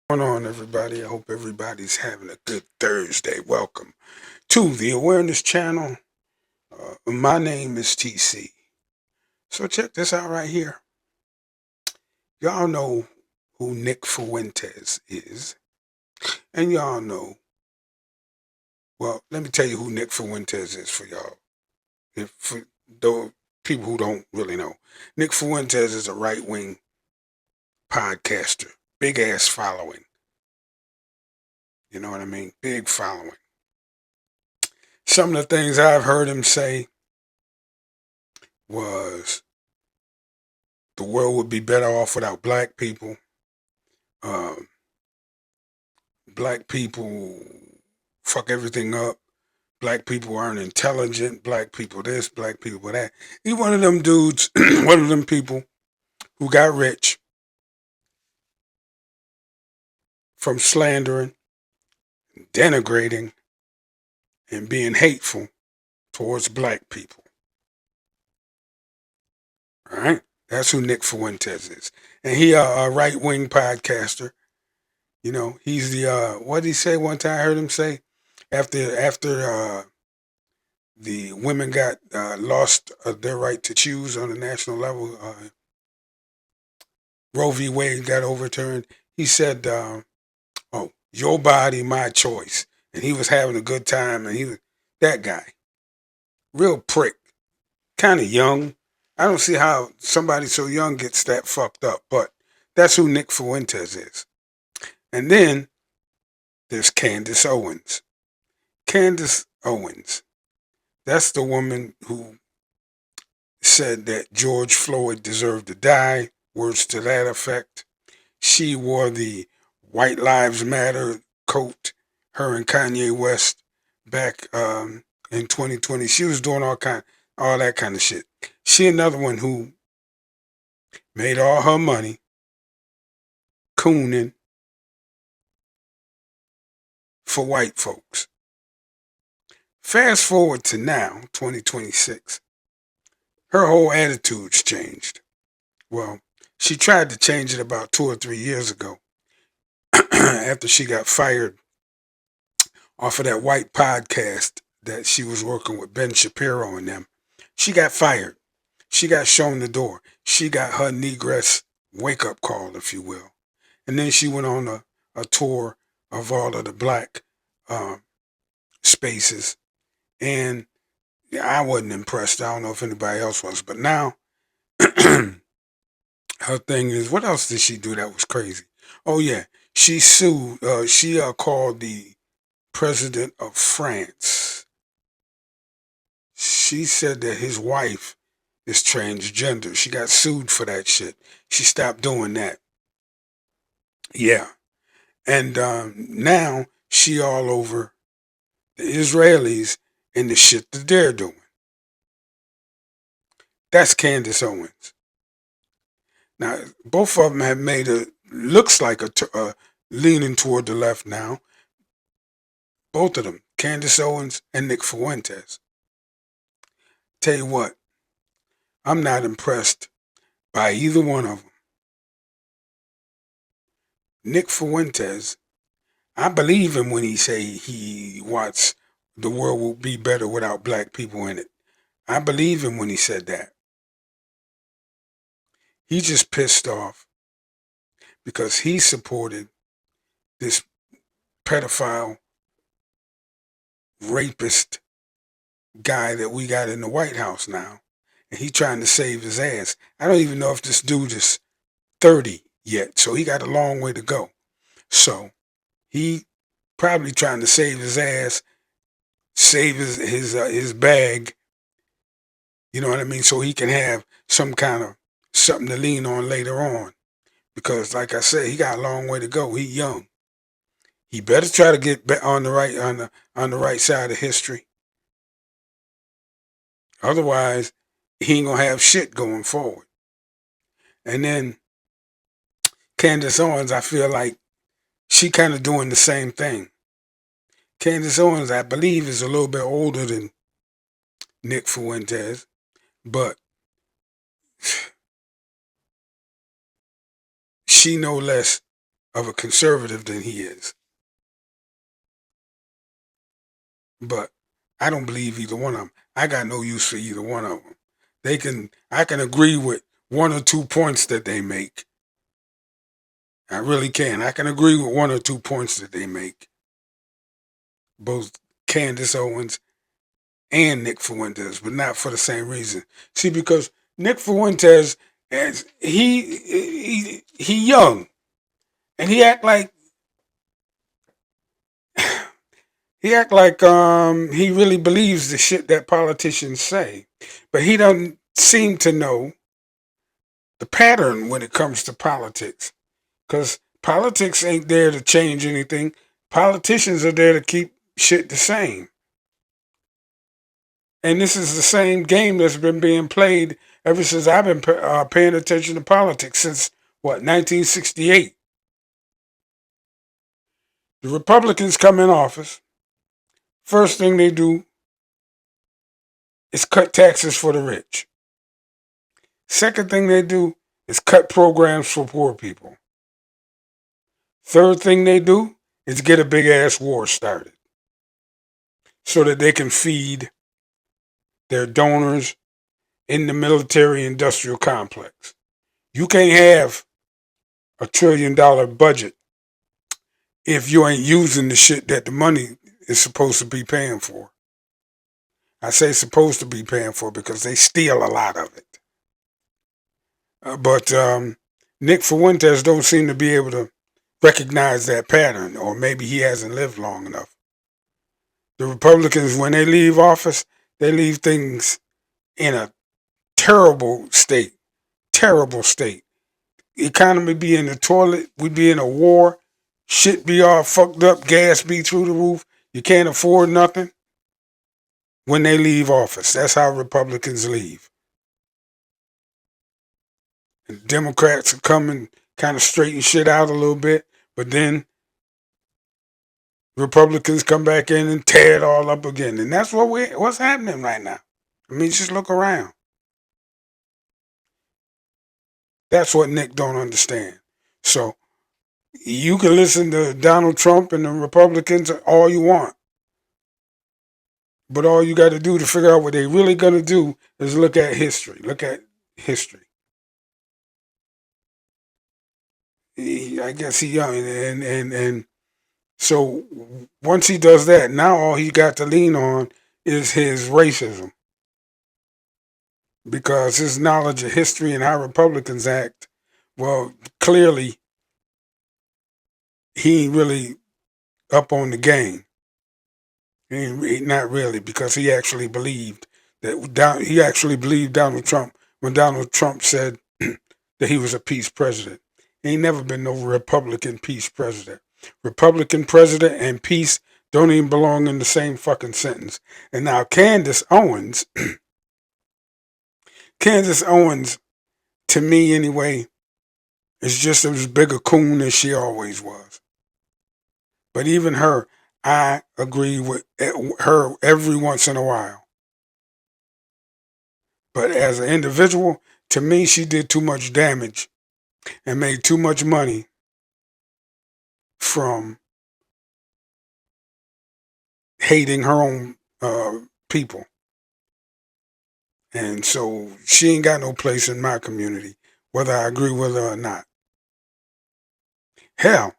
What's going on, everybody? I hope everybody's having a good Thursday. Welcome to the Awareness Channel. My name is TC. So check this out right here. Y'all know who Nick Fuentes is, and y'all know. Well, let me tell you who Nick Fuentes is for y'all. If for those people who don't really know, Nick Fuentes is a right-wing podcaster, big ass following. You know what I mean? Big following. Some of the things I've heard him say was the world would be better off without black people. Um, Black people fuck everything up. Black people aren't intelligent. Black people this, black people that. He's one of them dudes, one of them people who got rich from slandering, denigrating, and being hateful towards black people. All right? That's who Nick Fuentes is. And he a right wing podcaster. You know, he's the what did he say one time I heard him say? After the women got lost their right to choose on the national level. Roe v. Wade got overturned. He said, "Oh, your body, my choice," and he was having a good time. And he was that guy, real prick, kind of young. I don't see how somebody so young gets that fucked up, but that's who Nick Fuentes is. And then there's Candace Owens. Candace Owens. That's the woman who said that George Floyd deserved to die, words to that effect. She wore the White Lives Matter coat, her and Kanye West back in 2020. She was doing all that kind of shit. She another one who made all her money cooning for white folks. Fast forward to now, 2026, her whole attitude's changed. Well, she tried to change it about 2 or 3 years ago after she got fired off of that white podcast that she was working with Ben Shapiro and them. She got fired. She got shown the door. She got her negress wake up call, if you will. And then she went on a tour of all of the black um, spaces. And I wasn't impressed. I don't know if anybody else was. But now her thing is, what else did she do that was crazy? Oh, yeah. She sued, she called the president of France. She said that his wife is transgender. She got sued for that shit. She stopped doing that. Yeah. And now she all over the Israelis and the shit that they're doing. That's Candace Owens. Now, both of them have made looks like leaning toward the left now. Both of them, Candace Owens and Nick Fuentes. Tell you what, I'm not impressed by either one of them. Nick Fuentes, I believe him when he say he wants the world will be better without black people in it. I believe him when he said that. He just pissed off because he supported this pedophile rapist guy that we got in the White House now. And he trying to save his ass. I don't even know if this dude is 30 yet. So he got a long way to go. So he probably trying to save his ass, save his bag. You know what I mean? So he can have some kind of something to lean on later on. Because like I said, he got a long way to go. He young. He better try to get on the right side of history. Otherwise, he ain't gonna have shit going forward. And then Candace Owens, I feel like she kind of doing the same thing. Candace Owens, I believe, is a little bit older than Nick Fuentes, but she no less of a conservative than he is. But I don't believe either one of them. I got no use for either one of them. I can agree with one or two points that they make. I really can. I can agree with one or two points that they make. Both Candace Owens and Nick Fuentes, but not for the same reason. See, because Nick Fuentes, as he young, and he act like he really believes the shit that politicians say, but he doesn't seem to know the pattern when it comes to politics. Because politics ain't there to change anything. Politicians are there to keep shit the same. And this is the same game that's been being played ever since I've been paying attention to politics since, 1968. The Republicans come in office. First thing they do is cut taxes for the rich. Second thing they do is cut programs for poor people. Third thing they do is get a big ass war started so that they can feed their donors in the military industrial complex. You can't have $1 trillion budget if you ain't using the shit that the money is supposed to be paying for. I say supposed to be paying for because they steal a lot of it. But Nick Fuentes don't seem to be able to recognize that pattern, or maybe he hasn't lived long enough. The Republicans, when they leave office, they leave things in a terrible state. Terrible state. Economy be in the toilet. We be in a war. Shit be all fucked up. Gas be through the roof. You can't afford nothing when they leave office. That's how Republicans leave. And Democrats are coming, kind of straighten shit out a little bit, but then Republicans come back in and tear it all up again. And that's what's happening right now. I mean, just look around. That's what Nick don't understand. So you can listen to Donald Trump and the Republicans all you want. But all you got to do to figure out what they really going to do is look at history. Look at history. I guess he young, and so once he does that, now all he got to lean on is his racism, because his knowledge of history and how Republicans act, well, clearly he ain't really up on the game. Not really, because he actually believed Donald Trump when Donald Trump said that he was a peace president. He ain't never been no Republican peace president. Republican president and peace don't even belong in the same fucking sentence. And now Candace Owens, to me anyway, is just as big a coon as she always was. But even her, I agree with her every once in a while. But as an individual, to me, she did too much damage and made too much money from hating her own people. And so she ain't got no place in my community, whether I agree with her or not. Hell,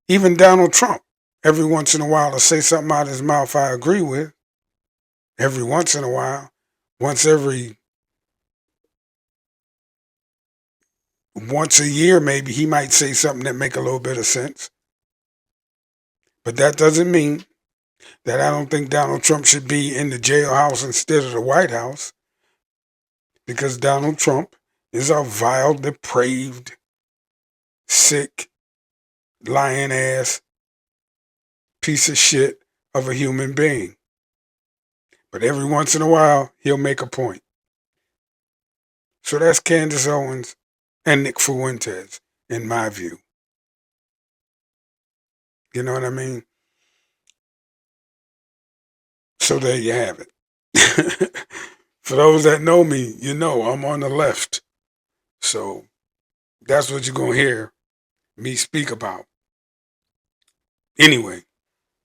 even Donald Trump, every once in a while, to say something out of his mouth I agree with. Every once in a while, once a year maybe, he might say something that make a little bit of sense. But that doesn't mean that I don't think Donald Trump should be in the jailhouse instead of the White House, because Donald Trump is a vile, depraved, sick, lying ass piece of shit of a human being. But every once in a while, he'll make a point. So that's Candace Owens and Nick Fuentes, in my view. You know what I mean? So there you have it. For those that know me, you know I'm on the left. So that's what you're going to hear me speak about. Anyway,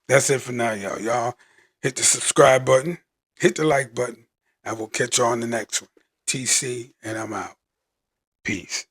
that's it for now, y'all. Y'all hit the subscribe button, hit the like button. I will catch you on the next one. TC, and I'm out. Peace.